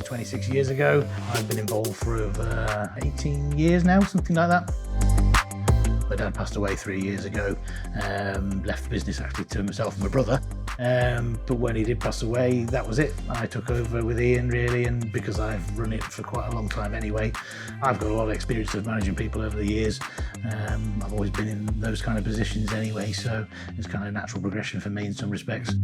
26 years ago. I've been involved for over 18 years now, something like that. My dad passed away 3 years ago, left the business actually to myself and my brother. But when he did pass away, that was it. I took over with Ian really, and because I've run it for quite a long time anyway, I've got a lot of experience of managing people over the years. I've always been in those kind of positions anyway, so it's kind of a natural progression for me in some respects.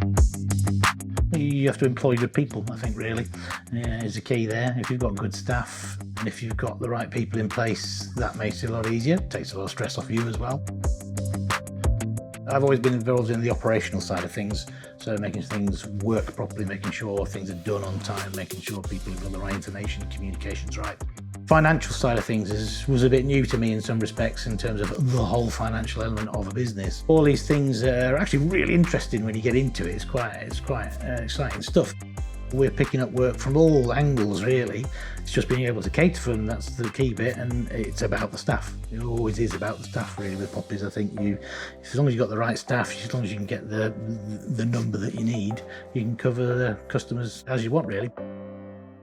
You have to employ good people, I think, really, is the key there. If you've got good staff and if you've got the right people in place, that makes it a lot easier. It takes a lot of stress off you as well. I've always been involved in the operational side of things, so making things work properly, making sure things are done on time, making sure people have got the right information, communication's right. Financial side of things was a bit new to me in some respects in terms of the whole financial element of a business. All these things are actually really interesting when you get into it. It's quite exciting stuff. We're picking up work from all angles really. It's just being able to cater for them, that's the key bit, and it's about the staff. It always is about the staff really with Poppies. I think as long as you've got the right staff, as long as you can get the number that you need, you can cover the customers as you want really.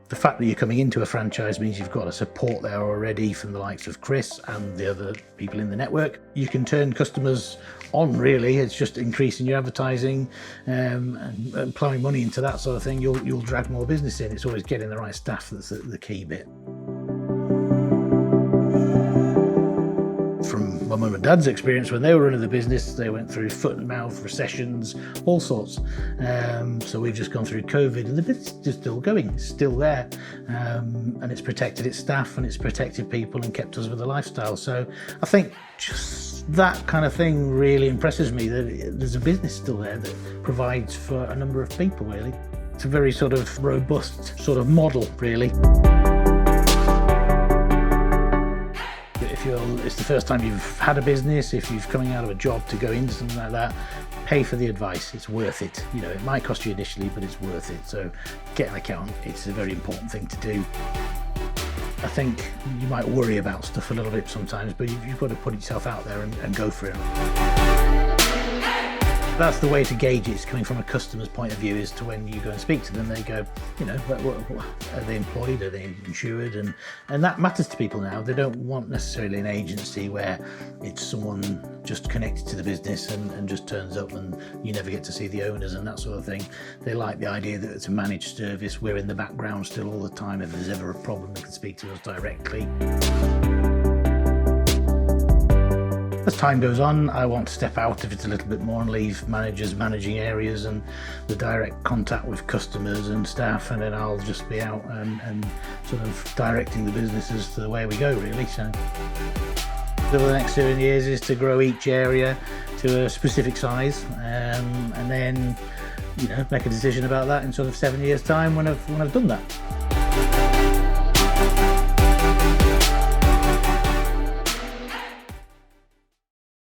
The fact that you're coming into a franchise means you've got a support there already from the likes of Chris and the other people in the network. You can turn customers on really. It's just increasing your advertising and plowing money into that sort of thing. You'll drag more business in. It's always getting the right staff that's the key bit. From my mum and dad's experience, when they were running the business, they went through foot and mouth, recessions, all sorts. So we've just gone through COVID, and the business is still going, it's still there. And it's protected its staff and it's protected people and kept us with a lifestyle. So I think just that kind of thing really impresses me, that there's a business still there that provides for a number of people really. It's a very sort of robust sort of model really. If it's the first time you've had a business, if you're coming out of a job to go into something like that, pay for the advice. It's worth it. You know, it might cost you initially, but it's worth it. So get an account. It's a very important thing to do. I think you might worry about stuff a little bit sometimes, but you've got to put yourself out there and go for it. That's the way to gauge it. It's coming from a customer's point of view, is to when you go and speak to them, they go, you know, are they employed, are they insured? And that matters to people now. They don't want necessarily an agency where it's someone just connected to the business and just turns up and you never get to see the owners and that sort of thing. They like the idea that it's a managed service. We're in the background still all the time. If there's ever a problem, they can speak to us directly. As time goes on, I want to step out of it a little bit more and leave managers managing areas and the direct contact with customers and staff, and then I'll just be out and sort of directing the businesses to the way we go really. So over the next 7 years is to grow each area to a specific size, and then, you know, make a decision about that in sort of 7 years' time when I've done that.